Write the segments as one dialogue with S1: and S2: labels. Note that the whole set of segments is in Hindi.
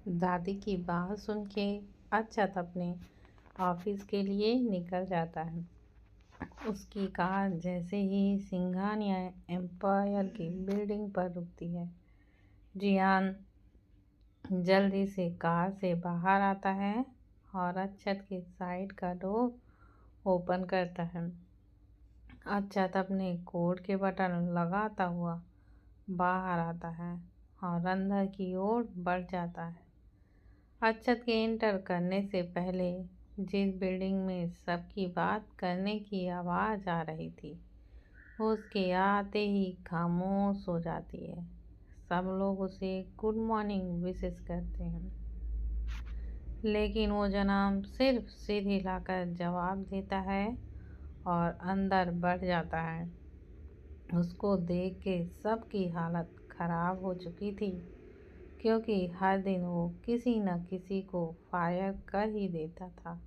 S1: दादी की बात सुन के अक्षत अपने ऑफिस के लिए निकल जाता है। उसकी कार जैसे ही सिंघानिया एम्पायर की बिल्डिंग पर रुकती है, जियान जल्दी से कार से बाहर आता है और अक्षत के साइड का डोर ओपन करता है। अक्षत अपने कोट के बटन लगाता हुआ बाहर आता है और अंदर की ओर बढ़ जाता है। अक्षत के एंटर करने से पहले जिस बिल्डिंग में सबकी बात करने की आवाज़ आ रही थी, उसके आते ही खामोश हो जाती है। सब लोग उसे गुड मॉर्निंग विशेष करते हैं, लेकिन वो जनाब सिर्फ सिर हिलाकर जवाब देता है और अंदर बढ़ जाता है। उसको देख के सबकी हालत खराब हो चुकी थी, क्योंकि हर दिन वो किसी न किसी को फायर कर ही देता था।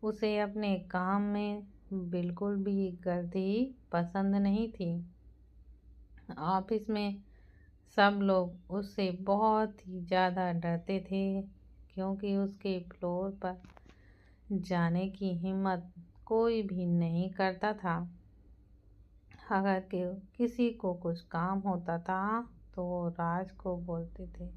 S1: उसे अपने काम में बिल्कुल भी गर्दी पसंद नहीं थी। ऑफिस में सब लोग उससे बहुत ही ज़्यादा डरते थे, क्योंकि उसके फ्लोर पर जाने की हिम्मत कोई भी नहीं करता था। अगर किसी को कुछ काम होता था तो वो राज को बोलते थे।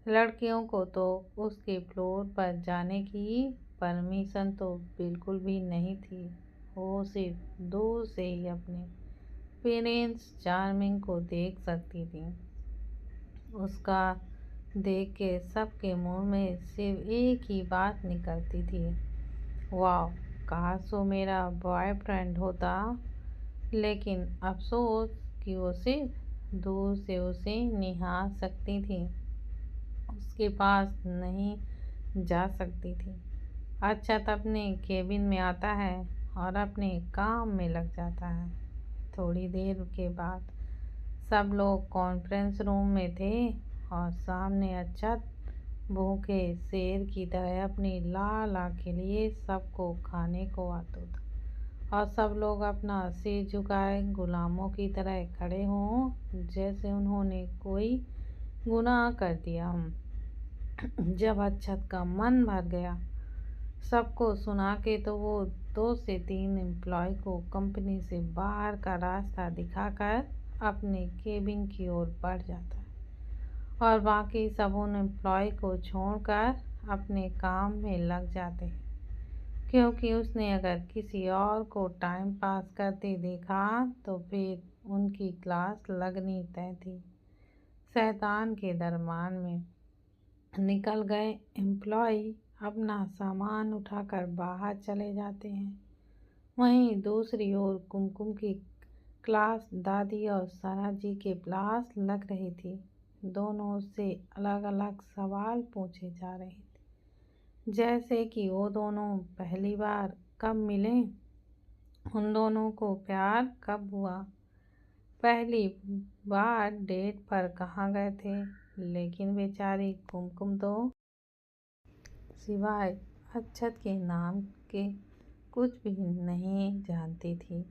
S1: लड़कियों को तो उसके फ्लोर पर जाने की परमिशन तो बिल्कुल भी नहीं थी। वो सिर्फ दूर से ही अपने प्रिंस चार्मिंग को देख सकती थी। उसका देख के सबके मुंह में सिर्फ एक ही बात निकलती थी, वाह, काश वो मेरा बॉयफ्रेंड होता। लेकिन अफसोस कि वो सिर्फ दूर से उसे निहार सकती थी, उसके पास नहीं जा सकती थी। अक्षत अपने केबिन में आता है और अपने काम में लग जाता है। थोड़ी देर के बाद सब लोग कॉन्फ्रेंस रूम में थे और सामने अक्षत भूखे शेर की तरह अपनी लाल आँख के लिए सबको खाने को आतुर था। और सब लोग अपना सिर झुकाए गुलामों की तरह खड़े हों, जैसे उन्होंने कोई गुनाह कर दिया। जब अक्षत का मन भर गया सबको सुना के, तो वो 2 से 3 एम्प्लॉय को कंपनी से बाहर का रास्ता दिखाकर अपने केबिन की ओर बढ़ जाता है और बाकी सब उन एम्प्लॉय को छोड़कर अपने काम में लग जाते हैं, क्योंकि उसने अगर किसी और को टाइम पास करते देखा तो फिर उनकी क्लास लगनी तय थी। शैतान के दरबार में निकल गए एम्प्लॉय अपना सामान उठाकर बाहर चले जाते हैं। वहीं दूसरी ओर कुमकुम की क्लास दादी और सना जी के क्लास लग रही थी। दोनों से अलग अलग सवाल पूछे जा रहे थे, जैसे कि वो दोनों पहली बार कब मिले, उन दोनों को प्यार कब हुआ, पहली बार डेट पर कहाँ गए थे। लेकिन बेचारी कुमकुम तो सिवाय अक्षत के नाम के कुछ भी नहीं जानती थी,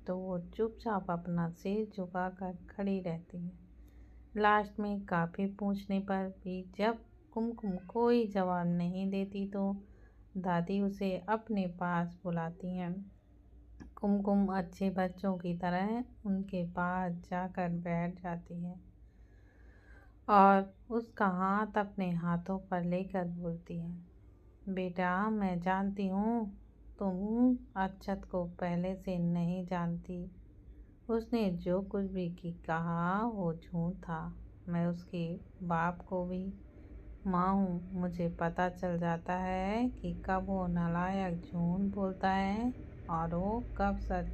S1: तो वो चुपचाप अपना सिर झुकाकर खड़ी रहती है। लास्ट में काफ़ी पूछने पर भी जब कुमकुम कोई जवाब नहीं देती, तो दादी उसे अपने पास बुलाती हैं। कुमकुम अच्छे बच्चों की तरह उनके पास जाकर बैठ जाती है और उसका हाथ अपने हाथों पर लेकर बोलती है, बेटा, मैं जानती हूँ तुम अक्षत को पहले से नहीं जानती। उसने जो कुछ भी कहा वो झूठ था। मैं उसके बाप को भी माँ हूँ। मुझे पता चल जाता है कि कब वो नालायक झूठ बोलता है और वो कब सच।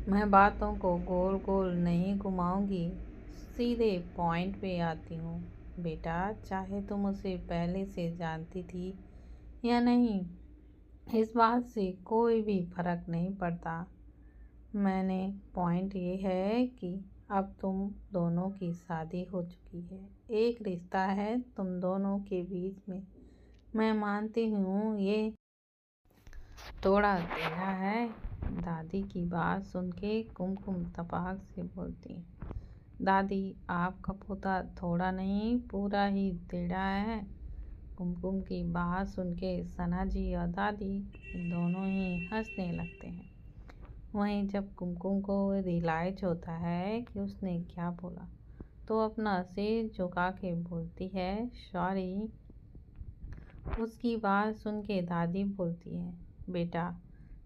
S1: मैं बातों को गोल गोल नहीं घुमाऊंगी, सीधे पॉइंट पे आती हूँ। बेटा, चाहे तुम उसे पहले से जानती थी या नहीं, इस बात से कोई भी फर्क नहीं पड़ता। मैंने पॉइंट ये है कि अब तुम दोनों की शादी हो चुकी है, एक रिश्ता है तुम दोनों के बीच में। मैं मानती हूँ ये थोड़ा टेढ़ा है। दादी की बात सुन के कुमकुम तपाक से बोलती, दादी, आपका पोता थोड़ा नहीं पूरा ही टेढ़ा है। कुमकुम की बात सुन के सना जी और दादी दोनों ही हंसने लगते हैं। वहीं जब कुमकुम को रियलाइज होता है कि उसने क्या बोला, तो अपना सिर झुका के बोलती है, सॉरी। उसकी बात सुन के दादी बोलती है, बेटा,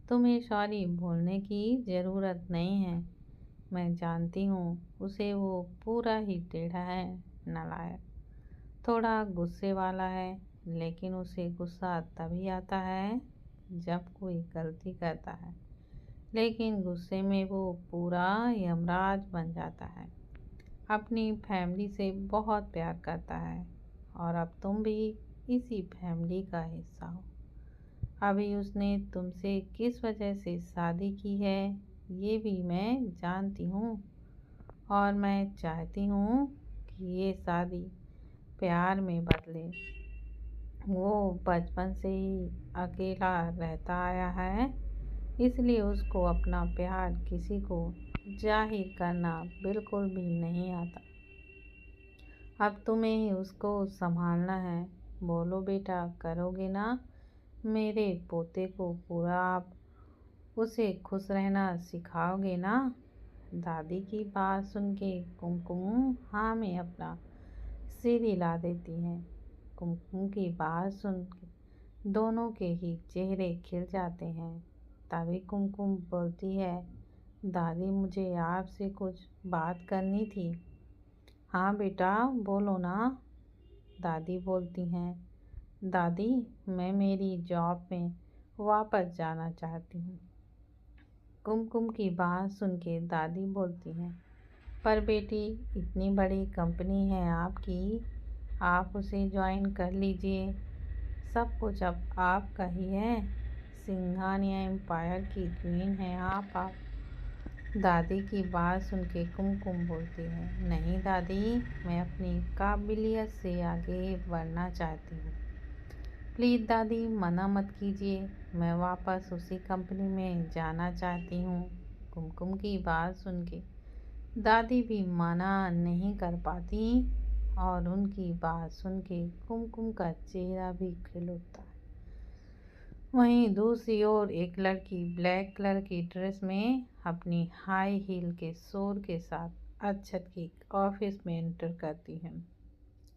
S1: तुम्हें सॉरी बोलने की ज़रूरत नहीं है। मैं जानती हूँ उसे वो पूरा ही टेढ़ा है, नालायक, थोड़ा गुस्से वाला है, लेकिन उसे गुस्सा तभी आता है जब कोई गलती करता है, लेकिन गुस्से में वो पूरा यमराज बन जाता है। अपनी फैमिली से बहुत प्यार करता है और अब तुम भी इसी फैमिली का हिस्सा हो। अभी उसने तुमसे किस वजह से शादी की है ये भी मैं जानती हूँ, और मैं चाहती हूँ कि ये शादी प्यार में बदले। वो बचपन से ही अकेला रहता आया है, इसलिए उसको अपना प्यार किसी को जाहिर करना बिल्कुल भी नहीं आता। अब तुम्हें ही उसको संभालना है। बोलो बेटा, करोगे ना मेरे पोते को पूरा? आप उसे खुश रहना सिखाओगे ना? दादी की बात सुन के कुमकुम हाँ में अपना सिर हिला देती है। कुमकुम की बात सुन के दोनों के ही चेहरे खिल जाते हैं। तभी कुमकुम बोलती है, दादी, मुझे आपसे कुछ बात करनी थी। हाँ बेटा, बोलो ना, दादी बोलती हैं। दादी, मैं मेरी जॉब में वापस जाना चाहती हूँ। कुमकुम की बात सुन के दादी बोलती हैं, पर बेटी, इतनी बड़ी कंपनी है आपकी, आप उसे ज्वाइन कर लीजिए। सब कुछ अब आपका ही है। सिंघानिया एम्पायर की क्वीन हैं आप। दादी की बात सुन के कुमकुम बोलती है, नहीं दादी, मैं अपनी काबिलियत से आगे बढ़ना चाहती हूँ। प्लीज़ दादी, मना मत कीजिए, मैं वापस उसी कंपनी में जाना चाहती हूँ। कुमकुम की बात सुन के दादी भी मना नहीं कर पाती और उनकी बात सुन के कुमकुम का चेहरा भी खिल उठता है। वहीं दूसरी ओर एक लड़की ब्लैक कलर की ड्रेस में अपनी हाई हील के शोर के साथ अक्षत की ऑफिस में एंटर करती है।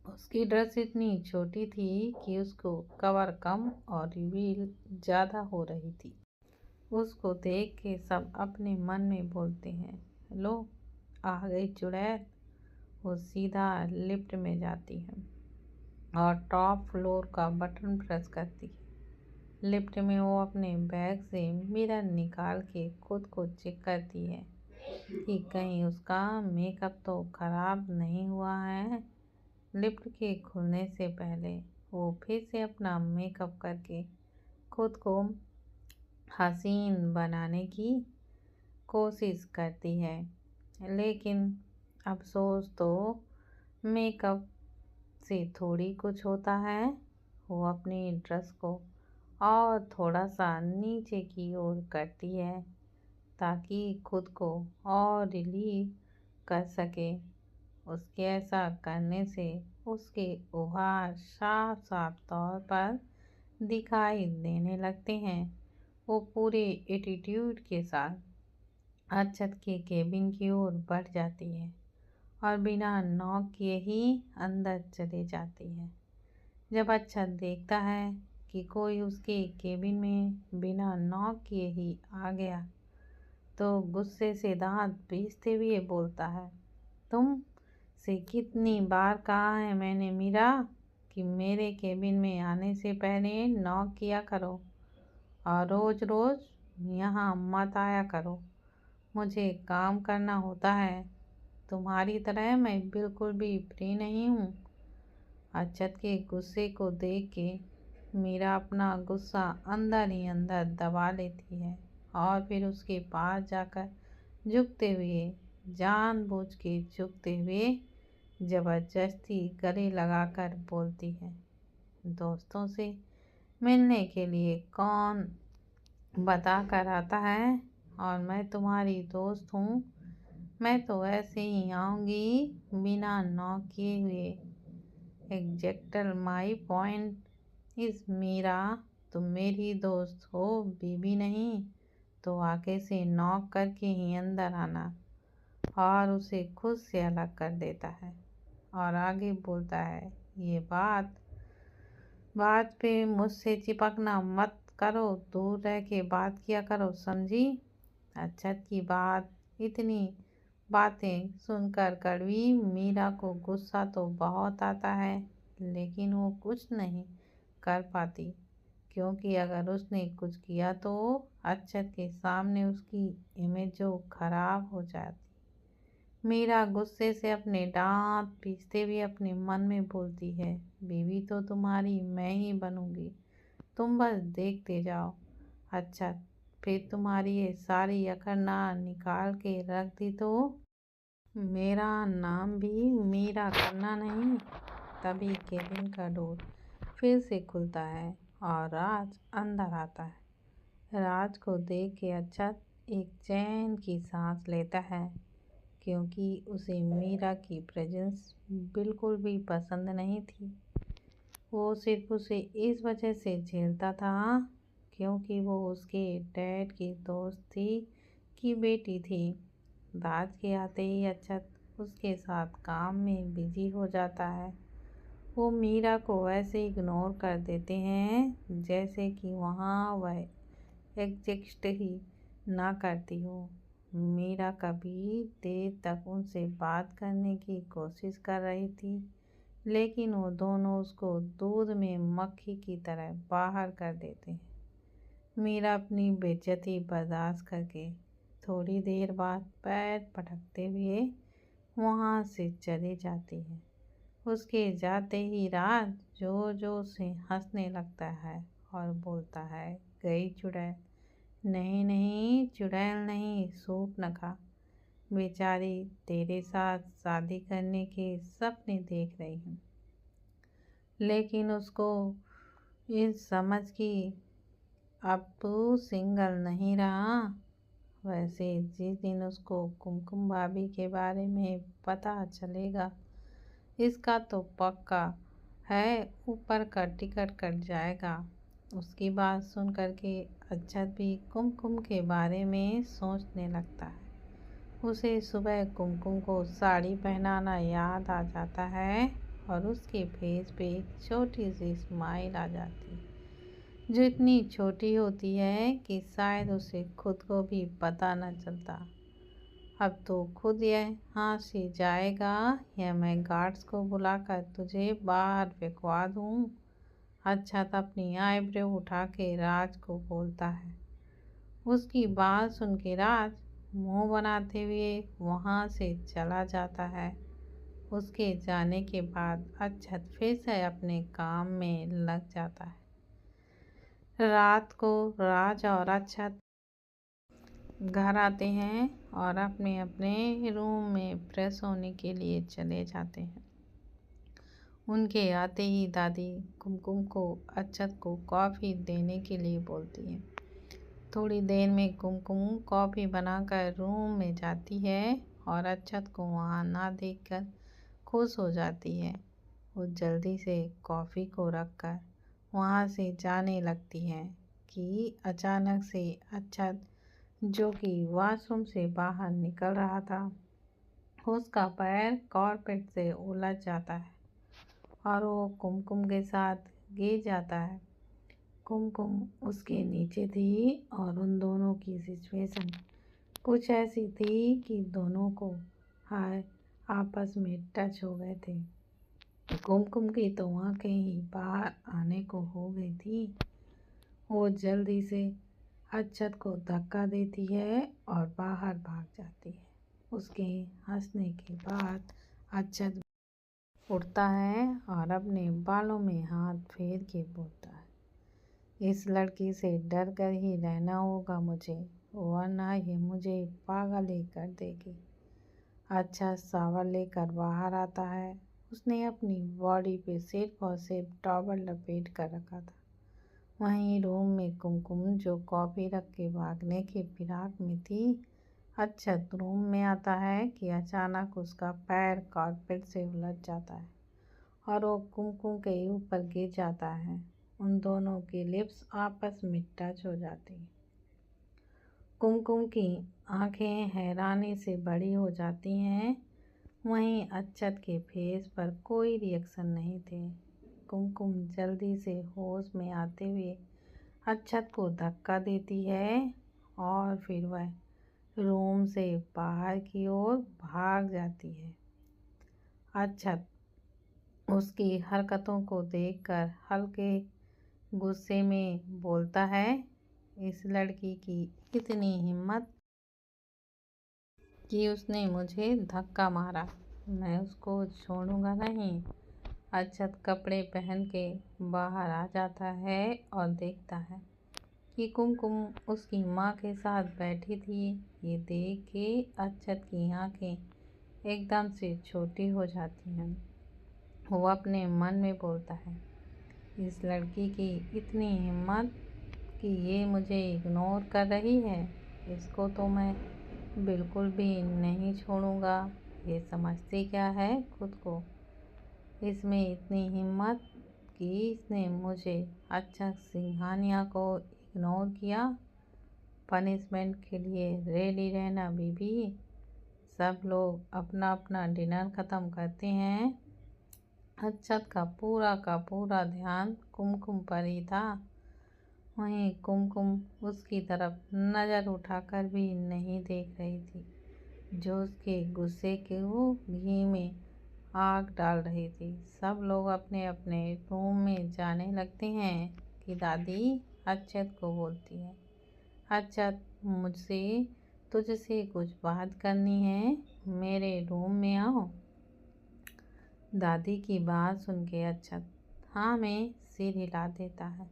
S1: उसकी ड्रेस इतनी छोटी थी कि उसको कवर कम और रिवील ज़्यादा हो रही थी। उसको देख के सब अपने मन में बोलते हैं, लो आ गई चुड़ैल। वो सीधा लिफ्ट में जाती है और टॉप फ्लोर का बटन प्रेस करती है। लिफ्ट में वो अपने बैग से मिरर निकाल के खुद को चेक करती है कि कहीं उसका मेकअप तो खराब नहीं हुआ है। लिफ्ट के खुलने से पहले वो फिर से अपना मेकअप करके खुद को हसीन बनाने की कोशिश करती है, लेकिन अफसोस तो मेकअप से थोड़ी कुछ होता है। वो अपनी ड्रेस को और थोड़ा सा नीचे की ओर करती है ताकि खुद को और रिलीव कर सके। उसके ऐसा करने से उसके उभार साफ साफ तौर पर दिखाई देने लगते हैं। वो पूरे एटीट्यूड के साथ अक्षत के केबिन की ओर बढ़ जाती है और बिना नॉक किए ही अंदर चले जाती है। जब अक्षत देखता है कि कोई उसके केबिन में बिना नॉक किए ही आ गया, तो गुस्से से दांत पीसते हुए बोलता है, तुम से कितनी बार कहा है मैंने मीरा कि मेरे केबिन में आने से पहले नॉक किया करो और रोज़ रोज़ यहाँ मत आया करो। मुझे काम करना होता है, तुम्हारी तरह मैं बिल्कुल भी फ्री नहीं हूँ। अक्षत के गुस्से को देख के मीरा अपना गुस्सा अंदर ही अंदर दबा लेती है और फिर उसके पास जाकर झुकते हुए, जानबूझ के झुकते हुए ज़बरदस्ती गले लगाकर बोलती है, दोस्तों से मिलने के लिए कौन बता कर आता है, और मैं तुम्हारी दोस्त हूँ। मैं तो ऐसे ही आऊँगी बिना नॉक किए हुए। एग्जैक्टल माई पॉइंट इस मीरा, तुम मेरी दोस्त हो, बीबी नहीं। तो आगे से नॉक करके ही अंदर आना। और उसे खुद से अलग कर देता है और आगे बोलता है, ये बात बात पे मुझसे चिपकना मत करो, दूर रह के बात किया करो, समझी। अक्षत की बात इतनी बातें सुनकर कड़वी मीरा को गुस्सा तो बहुत आता है, लेकिन वो कुछ नहीं कर पाती, क्योंकि अगर उसने कुछ किया तो अक्षत के सामने उसकी इमेज जो खराब हो जाती। मीरा गुस्से से अपने दांत पीसते हुए अपने मन में बोलती है, बीवी तो तुम्हारी मैं ही बनूंगी, तुम बस देखते जाओ। अच्छा, फिर तुम्हारी ये सारी अकड़ ना निकाल के रख दी तो मेरा नाम भी मीरा करना नहीं। तभी केबिन का डोर फिर से खुलता है और राज अंदर आता है। राज को देख के अक्षत एक चैन की सांस लेता है, क्योंकि उसे मीरा की प्रेजेंस बिल्कुल भी पसंद नहीं थी। वो सिर्फ उसे इस वजह से झेलता था क्योंकि वो उसके डैड की दोस्त थी की बेटी थी। राज के आते ही अक्षत उसके साथ काम में बिजी हो जाता है। वो मीरा को ऐसे इग्नोर कर देते हैं जैसे कि वहाँ वह एग्जिस्ट ही ना करती हो। मीरा कभी देर तक उनसे बात करने की कोशिश कर रही थी, लेकिन वो दोनों उसको दूध में मक्खी की तरह बाहर कर देते हैं। मीरा अपनी बेइज्जती बर्दाश्त करके थोड़ी देर बाद पैर पटकते हुए वहाँ से चली जाती है। उसके जाते ही राज जोर जोर से हंसने लगता है और बोलता है, गई चुड़ैल। नहीं नहीं, चुड़ैल नहीं, सूप न खा। बेचारी तेरे साथ शादी करने के सपने देख रही हूँ, लेकिन उसको इस समझ की अब तू सिंगल नहीं रहा। वैसे जिस दिन उसको कुमकुम भाभी के बारे में पता चलेगा, इसका तो पक्का है ऊपर का टिकट कट जाएगा। उसकी बात सुन करके अक्षत भी कुमकुम के बारे में सोचने लगता है। उसे सुबह कुमकुम को साड़ी पहनाना याद आ जाता है और उसके फेस पे एक छोटी सी स्माइल आ जाती है, जो इतनी छोटी होती है कि शायद उसे खुद को भी पता न चलता। अब तो खुद यहाँ से जाएगा या मैं गार्ड्स को बुलाकर तुझे बाहर फेंकवा दूँ। अच्छा, तो अपनी आईब्रो उठा के राज को बोलता है। उसकी बात सुन के राज मुंह बनाते हुए वहाँ से चला जाता है। उसके जाने के बाद अक्षत फिर से अपने काम में लग जाता है। रात को राज और अक्षत घर आते हैं और अपने अपने रूम में फ्रेश होने के लिए चले जाते हैं। उनके आते ही दादी कुमकुम को अक्षत को कॉफ़ी देने के लिए बोलती है। थोड़ी देर में कुमकुम कॉफ़ी बनाकर रूम में जाती है और अक्षत को वहाँ ना देखकर खुश हो जाती है। वो जल्दी से कॉफ़ी को रखकर वहाँ से जाने लगती है कि अचानक से अक्षत, जो कि वॉशरूम से बाहर निकल रहा था, उसका पैर कारपेट से उलझ जाता है और वो कुमकुम के साथ गिर जाता है। कुमकुम उसके नीचे थी और उन दोनों की सिचुएशन कुछ ऐसी थी कि दोनों को हाय आपस में टच हो गए थे। कुमकुम की तो आंखें ही बाहर आने को हो गई थी। वो जल्दी से अक्षत को धक्का देती है और बाहर भाग जाती है। उसके हंसने के बाद अक्षत उठता है और अपने बालों में हाथ फेर के बोलता है, इस लड़की से डर कर ही रहना होगा मुझे, वरना ये मुझे पागल ही कर देगी। अच्छा, शावर लेकर बाहर आता है। उसने अपनी बॉडी पे सिर्फ और सिर्फ टॉवल लपेट कर रखा था। वहीं रूम में कुमकुम, जो कॉफ़ी रख के भागने के फिराक में थी, अक्षत रूम में आता है कि अचानक उसका पैर कारपेट से उलझ जाता है और वो कुमकुम के ऊपर गिर जाता है। उन दोनों की लिप्स आपस में टच हो जाती हैं। कुमकुम की आंखें हैरानी से बड़ी हो जाती हैं। वहीं अक्षत के फेस पर कोई रिएक्शन नहीं थे। कुमकुम जल्दी से होश में आते हुए अक्षत को धक्का देती है और फिर वह रूम से बाहर की ओर भाग जाती है। अक्षत उसकी हरकतों को देखकर हल्के गुस्से में बोलता है, इस लड़की की इतनी हिम्मत कि उसने मुझे धक्का मारा, मैं उसको छोड़ूंगा नहीं। अक्षत कपड़े पहन के बाहर आ जाता है और देखता है कि कुमकुम उसकी माँ के साथ बैठी थी। ये देख के अक्षत की आंखें एकदम से छोटी हो जाती हैं। वो अपने मन में बोलता है, इस लड़की की इतनी हिम्मत कि ये मुझे इग्नोर कर रही है, इसको तो मैं बिल्कुल भी नहीं छोड़ूंगा। ये समझती क्या है खुद को, इसमें इतनी हिम्मत कि इसने मुझे अक्षत सिंघानिया को इग्नोर किया। पनिशमेंट के लिए रेडी रहना बीबी। सब लोग अपना अपना डिनर ख़त्म करते हैं। अक्षत का पूरा ध्यान कुमकुम पर ही था। वहीं कुमकुम उसकी तरफ नज़र उठाकर भी नहीं देख रही थी, जो उसके गुस्से के वो घी में आग डाल रही थी। सब लोग अपने अपने रूम में जाने लगते हैं कि दादी अक्षत को बोलती है, अक्षत मुझसे तुझसे कुछ बात करनी है, मेरे रूम में आओ। दादी की बात सुन के अक्षत हाँ में सिर हिला देता है।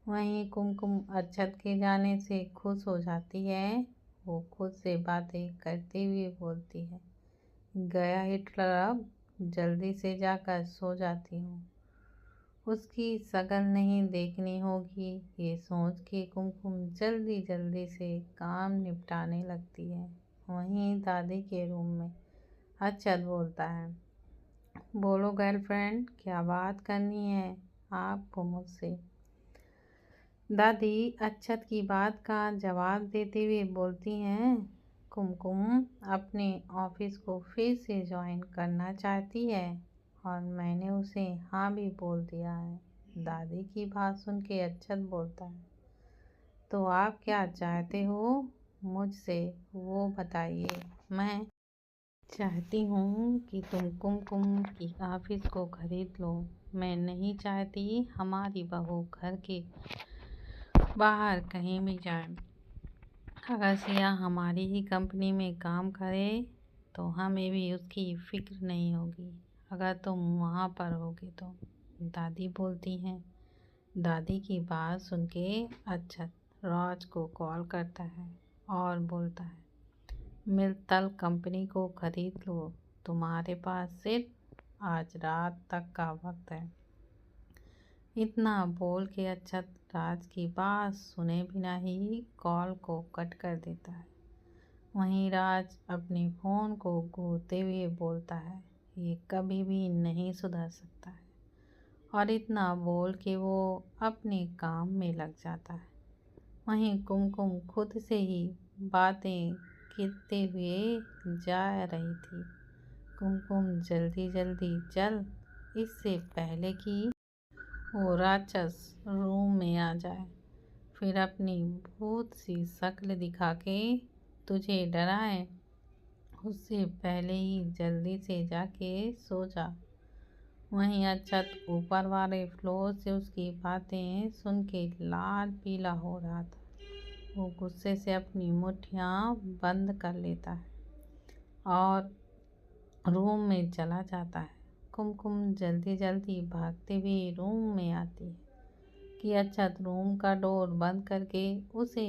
S1: वहीं कुमकुम अक्षत के जाने से खुश हो जाती है। वो खुद से बातें करते हुए बोलती है, गया हिटलर, अब जल्दी से जाकर सो जाती हूँ, उसकी शक्ल नहीं देखनी होगी। ये सोच के कुमकुम जल्दी जल्दी से काम निपटाने लगती है। वहीं दादी के रूम में अक्षत बोलता है, बोलो गर्लफ्रेंड, क्या बात करनी है आपको मुझसे। दादी अक्षत की बात का जवाब देते हुए बोलती हैं, कुमकुम अपने ऑफिस को फिर से ज्वाइन करना चाहती है और मैंने उसे हाँ भी बोल दिया है। दादी की बात सुन के अक्षत बोलता है, तो आप क्या चाहते हो मुझसे, वो बताइए। मैं चाहती हूँ कि तुम कुमकुम की ऑफिस को खरीद लो। मैं नहीं चाहती हमारी बहू घर के बाहर कहीं भी जाए। अगर सिया हमारी ही कंपनी में काम करे तो हमें भी उसकी फिक्र नहीं होगी, अगर तुम वहाँ पर होगे तो। दादी बोलती हैं। दादी की बात सुन के अक्षत राज को कॉल करता है और बोलता है, मित्तल कंपनी को खरीद लो, तुम्हारे पास सिर्फ आज रात तक का वक्त है। इतना बोल के अक्षत राज की बात सुने बिना ही कॉल को कट कर देता है। वहीं राज अपने फ़ोन को घूरते हुए बोलता है, ये कभी भी नहीं सुधर सकता है, और इतना बोल के वो अपने काम में लग जाता है। वहीं कुमकुम खुद से ही बातें करते हुए जा रही थी। कुमकुम जल्दी जल्दी चल, इससे पहले कि वो राक्षस रूम में आ जाए, फिर अपनी भूत सी शक्ल दिखा के तुझे डराए, उससे पहले ही जल्दी से जाके सो जा। वहीं अक्षत ऊपर वाले फ्लोर से उसकी बातें सुन के लाल पीला हो रहा था। वो गुस्से से अपनी मुट्ठियाँ बंद कर लेता है और रूम में चला जाता है। कुमकुम जल्दी जल्दी भागते हुए रूम में आती है कि अक्षत रूम का डोर बंद करके उसे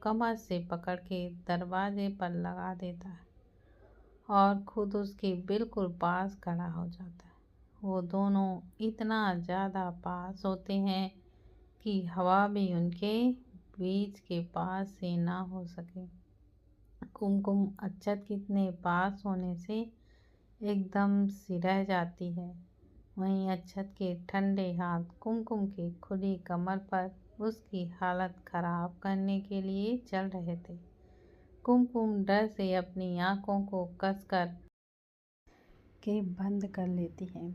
S1: कमर से पकड़ के दरवाजे पर लगा देता है और खुद उसके बिल्कुल पास खड़ा हो जाता है। वो दोनों इतना ज़्यादा पास होते हैं कि हवा भी उनके बीच के पास से ना हो सके। कुमकुम अक्षत कितने पास होने से एकदम सी रह जाती है। वहीं अक्षत के ठंडे हाथ कुमकुम की खुली कमर पर उसकी हालत खराब करने के लिए चल रहे थे। कुमकुम डर से अपनी आंखों को कसकर के बंद कर लेती है,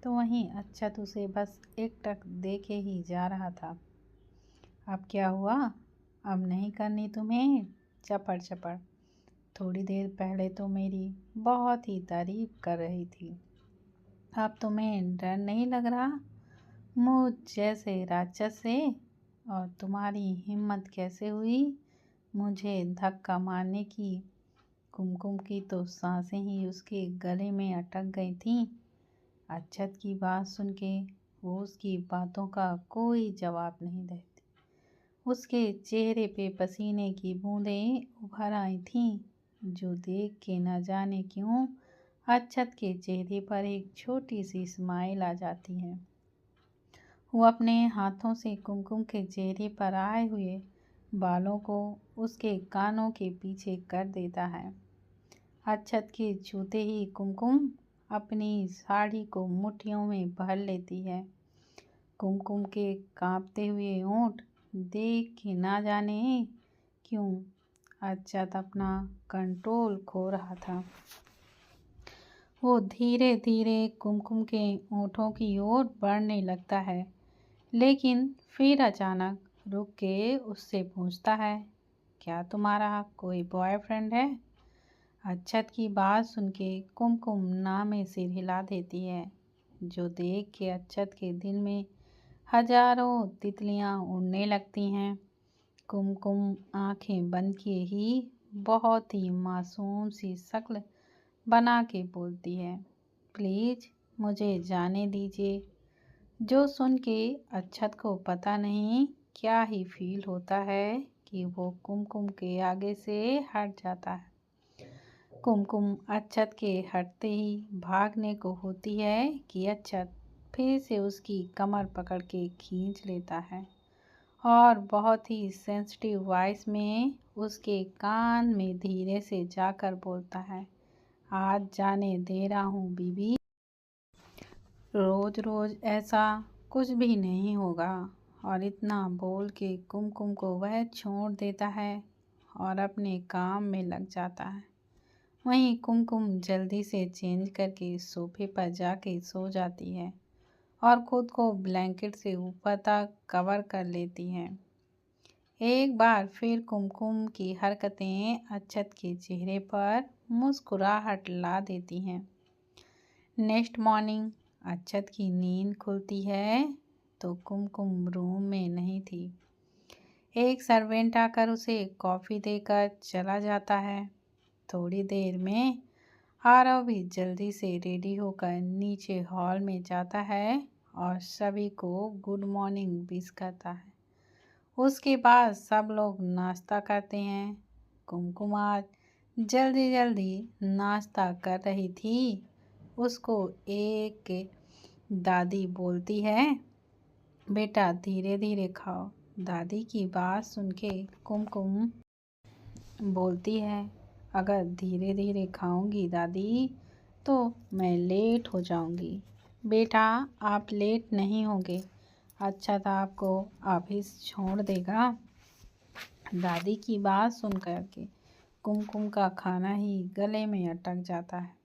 S1: तो वहीं अक्षत उसे बस एकटक देखे ही जा रहा था। अब क्या हुआ? अब नहीं करनी तुम्हें चपड़ चपड़? थोड़ी देर पहले तो मेरी बहुत ही तारीफ कर रही थी, अब तुम्हें डर नहीं लग रहा मुझ जैसे राक्षस से? और तुम्हारी हिम्मत कैसे हुई मुझे धक्का मारने की? कुमकुम की तो सांसें ही उसके गले में अटक गई थीं। अक्षत की बात सुन के वो उसकी बातों का कोई जवाब नहीं देती। उसके चेहरे पे पसीने की बूंदें उभर आई थीं, जो देख के न जाने क्यों अक्षत के चेहरे पर एक छोटी सी स्माइल आ जाती है। वो अपने हाथों से कुमकुम के चेहरे पर आए हुए बालों को उसके कानों के पीछे कर देता है। अक्षत के छूते ही कुमकुम अपनी साड़ी को मुट्ठियों में भर लेती है। कुमकुम के कांपते हुए होंठ देख के ना जाने क्यों अक्षत अपना कंट्रोल खो रहा था। वो धीरे धीरे कुमकुम के होठों की ओर बढ़ने लगता है, लेकिन फिर अचानक रुक के उससे पूछता है, क्या तुम्हारा कोई बॉयफ्रेंड है? अक्षत की बात सुन के कुमकुम ना में सिर हिला देती है, जो देख के अक्षत के दिल में हजारों तितलियां उड़ने लगती हैं। कुमकुम आंखें बंद किए ही बहुत ही मासूम सी शक्ल बना के बोलती है, प्लीज मुझे जाने दीजिए। जो सुन के अक्षत को पता नहीं क्या ही फील होता है कि वो कुमकुम के आगे से हट जाता है। कुमकुम अक्षत के हटते ही भागने को होती है कि अक्षत फिर से उसकी कमर पकड़ के खींच लेता है और बहुत ही सेंसिटिव वॉइस में उसके कान में धीरे से जाकर बोलता है, आज जाने दे रहा हूँ बीबी, रोज रोज ऐसा कुछ भी नहीं होगा। और इतना बोल के कुमकुम को वह छोड़ देता है और अपने काम में लग जाता है। वहीं कुमकुम जल्दी से चेंज करके सोफे पर जाके सो जाती है और खुद को ब्लैंकेट से ऊपर तक कवर कर लेती है। एक बार फिर कुमकुम की हरकतें अक्षत के चेहरे पर मुस्कुराहट ला देती हैं। नेक्स्ट मॉर्निंग अक्षत की नींद खुलती है तो कुमकुम रूम में नहीं थी। एक सर्वेंट आकर उसे कॉफ़ी देकर चला जाता है। थोड़ी देर में आरव भी जल्दी से रेडी होकर नीचे हॉल में जाता है और सभी को गुड मॉर्निंग विश करता है। उसके बाद सब लोग नाश्ता करते हैं। कुमकुम आज जल्दी जल्दी नाश्ता कर रही थी। उसको एक दादी बोलती है, बेटा धीरे धीरे खाओ। दादी की बात सुन के कुमकुम बोलती है, अगर धीरे धीरे खाऊंगी दादी तो मैं लेट हो जाऊंगी। बेटा आप लेट नहीं होंगे, अच्छा था आपको ऑफिस छोड़ देगा। दादी की बात सुन कर के कुमकुम का खाना ही गले में अटक जाता है।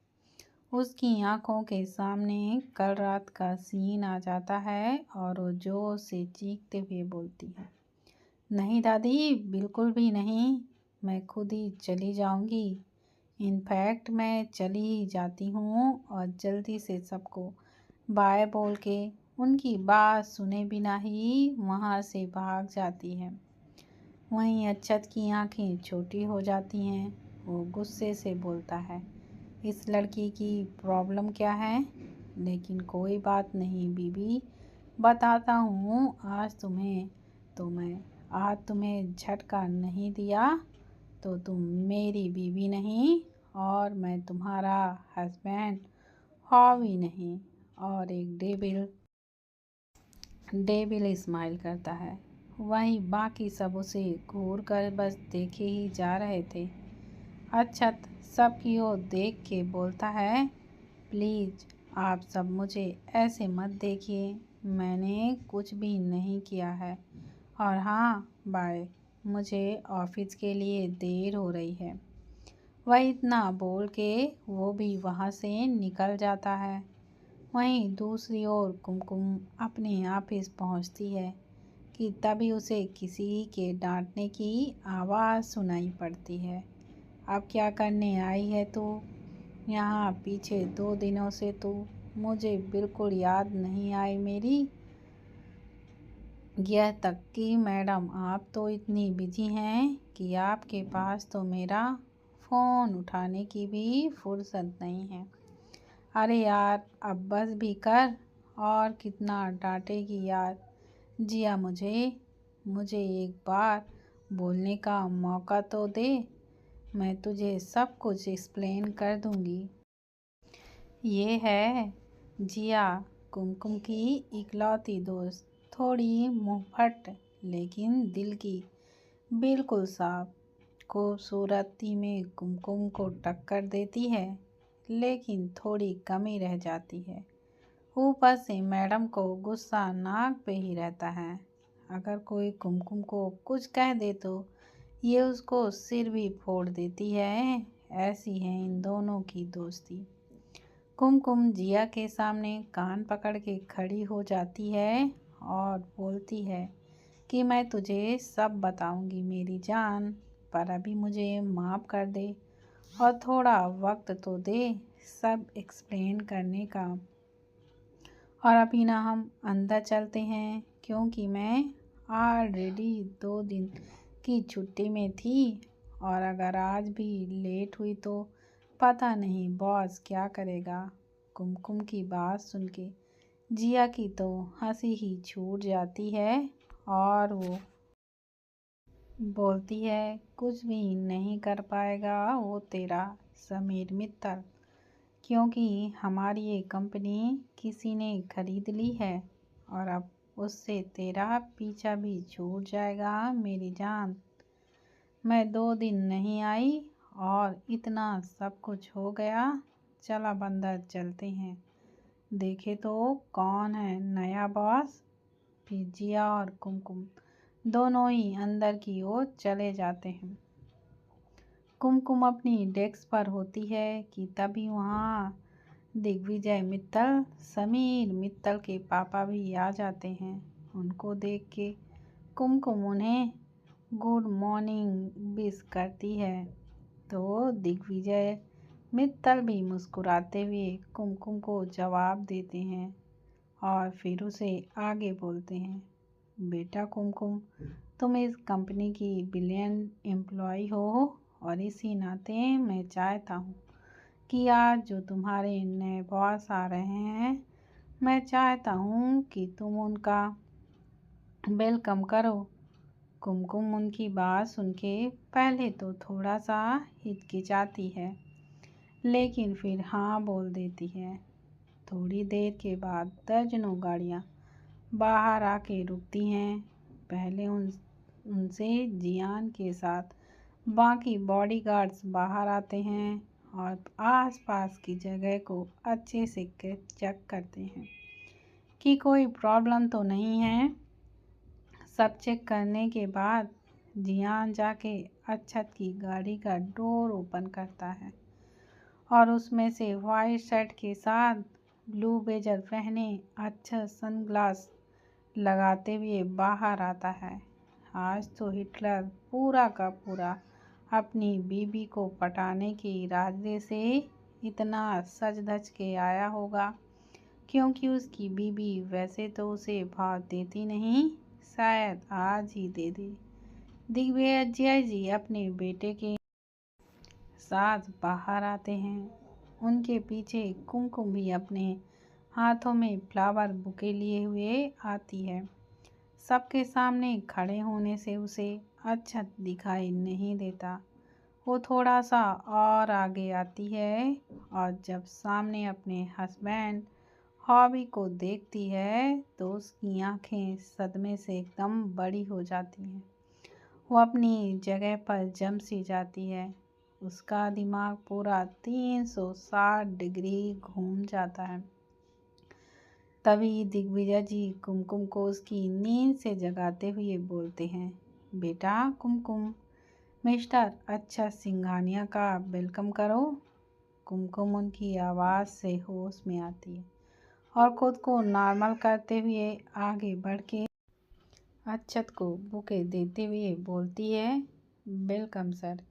S1: उसकी आंखों के सामने कल रात का सीन आ जाता है और वो जोर से चीखते हुए बोलती है, नहीं दादी बिल्कुल भी नहीं, मैं खुद ही चली जाऊंगी। इनफैक्ट मैं चली ही जाती हूँ। और जल्दी से सबको बाय बोल के उनकी बात सुने बिना ही वहाँ से भाग जाती है। वहीं अक्षत की आंखें छोटी हो जाती हैं। वो गुस्से से बोलता है, इस लड़की की प्रॉब्लम क्या है? लेकिन कोई बात नहीं बीबी, बताता हूँ आज तुम्हें। तो मैं आज तुम्हें झटका नहीं दिया तो तुम मेरी बीवी नहीं और मैं तुम्हारा हस्बैंड हॉबी नहीं। और एक डेविल स्माइल करता है। वहीं बाकी सब उसे घूर कर बस देखे ही जा रहे थे। अक्षत सबकी ओर देख के बोलता है, प्लीज़ आप सब मुझे ऐसे मत देखिए, मैंने कुछ भी नहीं किया है। और हाँ, बाय, मुझे ऑफिस के लिए देर हो रही है। वह इतना बोल के वो भी वहाँ से निकल जाता है। वहीं दूसरी ओर कुमकुम अपने ऑफिस पहुँचती है कि तभी उसे किसी के डांटने की आवाज़ सुनाई पड़ती है। अब क्या करने आई है तू? यहाँ पीछे 2 दिनों से तू मुझे बिल्कुल याद नहीं आई मेरी। यह तक कि मैडम आप तो इतनी बिजी हैं कि आपके पास तो मेरा फ़ोन उठाने की भी फुर्सत नहीं है। अरे यार, अब बस भी कर, और कितना डांटेगी यार। जिया, मुझे मुझे एक बार बोलने का मौका तो दे, मैं तुझे सब कुछ एक्सप्लेन कर दूंगी। ये है जिया, कुमकुम की इकलौती दोस्त, थोड़ी मुंहफट लेकिन दिल की बिल्कुल साफ। खूबसूरती में कुमकुम को टक्कर देती है, लेकिन थोड़ी कमी रह जाती है। ऊपर से मैडम को गुस्सा नाक पे ही रहता है। अगर कोई कुमकुम को कुछ कह दे तो ये उसको सिर भी फोड़ देती है। ऐसी है इन दोनों की दोस्ती। कुमकुम जिया के सामने कान पकड़ के खड़ी हो जाती है और बोलती है कि मैं तुझे सब बताऊंगी मेरी जान, पर अभी मुझे माफ़ कर दे और थोड़ा वक्त तो दे सब एक्सप्लेन करने का। और अभी ना हम अंदर चलते हैं, क्योंकि मैं ऑलरेडी 2 दिन की छुट्टी में थी, और अगर आज भी लेट हुई तो पता नहीं बॉस क्या करेगा। कुमकुम की बात सुन के जिया की तो हंसी ही छूट जाती है और वो बोलती है, कुछ भी नहीं कर पाएगा वो तेरा समीर मित्तल, क्योंकि हमारी ये कंपनी किसी ने खरीद ली है और अब उससे तेरा पीछा भी छूट जाएगा मेरी जान। मैं 2 दिन नहीं आई और इतना सब कुछ हो गया। चल अब अंदर चलते हैं, देखे तो कौन है नया बॉस। फिर जिया और कुमकुम दोनों ही अंदर की ओर चले जाते हैं। कुमकुम अपनी डेस्क पर होती है कि तभी वहाँ दिग्विजय मित्तल, समीर मित्तल के पापा भी आ जाते हैं। उनको देख के कुमकुम उन्हें गुड मॉर्निंग विश करती है, तो दिग्विजय मित्तल भी मुस्कुराते हुए कुमकुम को जवाब देते हैं और फिर उसे आगे बोलते हैं, बेटा कुमकुम, तुम इस कंपनी की ब्रिलियंट एम्प्लॉय हो और इसी नाते मैं चाहता हूँ कि आज जो तुम्हारे नए बॉस आ रहे हैं, मैं चाहता हूँ कि तुम उनका वेलकम करो। कुमकुम उनकी बात सुन के पहले तो थोड़ा सा हिचकिचाती है, लेकिन फिर हाँ बोल देती है। थोड़ी देर के बाद दर्जनों गाड़ियाँ बाहर आके रुकती हैं। पहले उनसे जियान के साथ बाकी बॉडीगार्ड्स बाहर आते हैं और आसपास की जगह को अच्छे से चेक करते हैं कि कोई प्रॉब्लम तो नहीं है। सब चेक करने के बाद जियान जाके अक्षत की गाड़ी का डोर ओपन करता है और उसमें से वाइट शर्ट के साथ ब्लू ब्लेजर पहने अच्छा सनग्लास लगाते हुए बाहर आता है। आज तो हिटलर पूरा का पूरा अपनी बीबी को पटाने के इरादे से इतना सज धज के आया होगा, क्योंकि उसकी बीबी वैसे तो उसे भाव देती नहीं, शायद आज ही दे दे। दिग्विजय जी अपने बेटे के साथ बाहर आते हैं। उनके पीछे कुमकुम भी अपने हाथों में फ्लावर बुके लिए हुए आती है। सबके सामने खड़े होने से उसे अच्छा दिखाई नहीं देता। वो थोड़ा सा और आगे आती है और जब सामने अपने हस्बैंड हॉबी को देखती है तो उसकी आंखें सदमे से एकदम बड़ी हो जाती हैं। वो अपनी जगह पर जम सी जाती है। उसका दिमाग पूरा 360 डिग्री घूम जाता है। तभी दिग्विजय जी कुमकुम को उसकी नींद से जगाते हुए बोलते हैं, बेटा कुमकुम, मिस्टर अच्छा सिंघानिया का वेलकम करो। कुमकुम उनकी आवाज़ से होश में आती है और खुद को नॉर्मल करते हुए आगे बढ़ के अक्षत को बुके देते हुए बोलती है, वेलकम सर।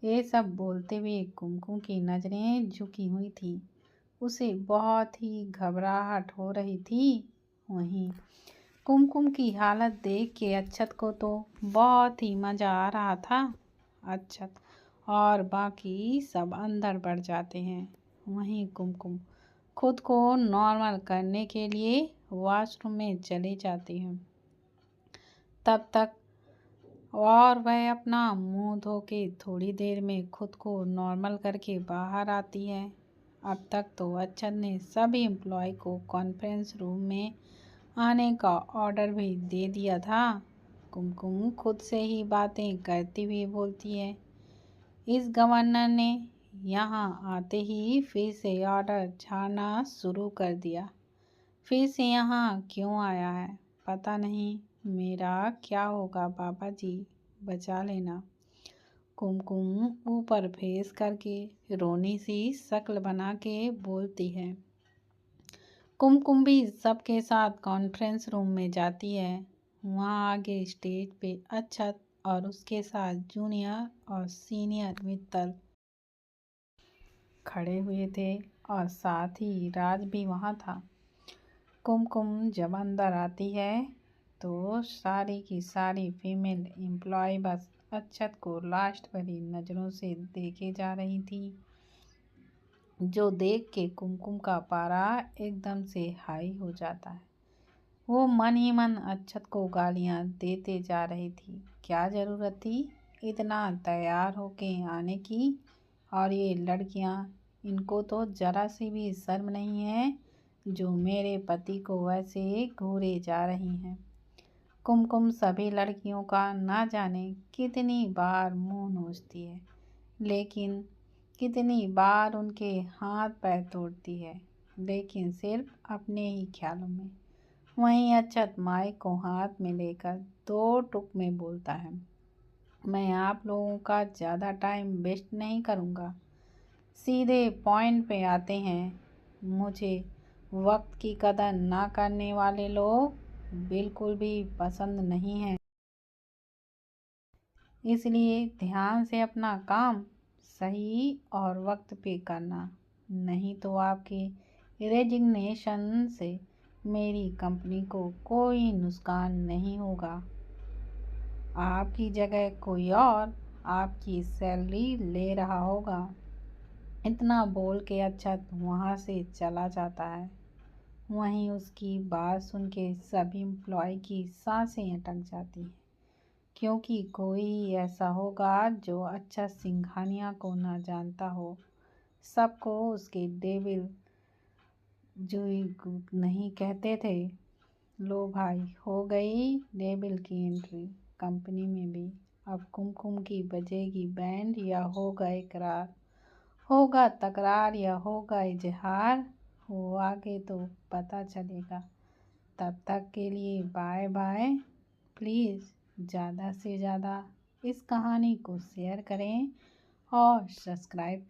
S1: ये सब बोलते हुए कुमकुम की नज़रें झुकी हुई थी। उसे बहुत ही घबराहट हो रही थी। वहीं कुमकुम की हालत देख के अक्षत को तो बहुत ही मज़ा आ रहा था। अक्षत और बाकी सब अंदर बढ़ जाते हैं। वहीं कुमकुम खुद को नॉर्मल करने के लिए वॉशरूम में चले जाते हैं। तब तक और वह अपना मुंह धो के थोड़ी देर में खुद को नॉर्मल करके बाहर आती है। अब तक तो अक्षत ने सभी एम्प्लॉय को कॉन्फ्रेंस रूम में आने का ऑर्डर भी दे दिया था। कुमकुम खुद से ही बातें करती हुई बोलती है, इस गवर्नर ने यहाँ आते ही फिर से ऑर्डर झाड़ना शुरू कर दिया। फिर से यहाँ क्यों आया है पता नहीं। मेरा क्या होगा बाबा जी, बचा लेना। कुमकुम ऊपर फेस करके रोनी सी शक्ल बना के बोलती है। कुमकुम भी सबके साथ कॉन्फ्रेंस रूम में जाती है। वहाँ आगे स्टेज पे अक्षत और उसके साथ जूनियर और सीनियर मित्तल खड़े हुए थे और साथ ही राज भी वहाँ था। कुमकुम जब अंदर आती है तो सारी की सारी फीमेल एम्प्लॉय बस अक्षत को लास्ट भरी नज़रों से देखे जा रही थी, जो देख के कुमकुम का पारा एकदम से हाई हो जाता है। वो मन ही मन अक्षत को गालियाँ देते जा रही थी। क्या ज़रूरत थी इतना तैयार होके आने की? और ये लड़कियाँ, इनको तो ज़रा सी भी शर्म नहीं है जो मेरे पति को वैसे घूरे जा रही हैं। कुमकुम सभी लड़कियों का ना जाने कितनी बार मुंह नोचती है, लेकिन कितनी बार उनके हाथ पैर तोड़ती है, लेकिन सिर्फ अपने ही ख्यालों में। वहीं अक्षत माइक को हाथ में लेकर दो टुक में बोलता है, मैं आप लोगों का ज़्यादा टाइम वेस्ट नहीं करूँगा, सीधे पॉइंट पे आते हैं। मुझे वक्त की कदर ना करने वाले लोग बिल्कुल भी पसंद नहीं हैं। इसलिए ध्यान से अपना काम सही और वक्त पे करना, नहीं तो आपके रेजिग्नेशन से मेरी कंपनी को कोई नुकसान नहीं होगा। आपकी जगह कोई और आपकी सैलरी ले रहा होगा। इतना बोल के अक्षत वहाँ से चला जाता है। वहीं उसकी बात सुन के सभी एम्प्लॉय की सांसें अटक जाती हैं, क्योंकि कोई ऐसा होगा जो अच्छा सिंघानिया को ना जानता हो। सबको उसके डेविल जो नहीं कहते थे। लो भाई, हो गई डेविल की एंट्री कंपनी में भी। अब कुमकुम की बजेगी बैंड या होगा इकरार, होगा तकरार या होगा इजहार, वो आगे तो पता चलेगा। तब तक के लिए बाय बाय। प्लीज़ ज़्यादा से ज़्यादा इस कहानी को शेयर करें और सब्सक्राइब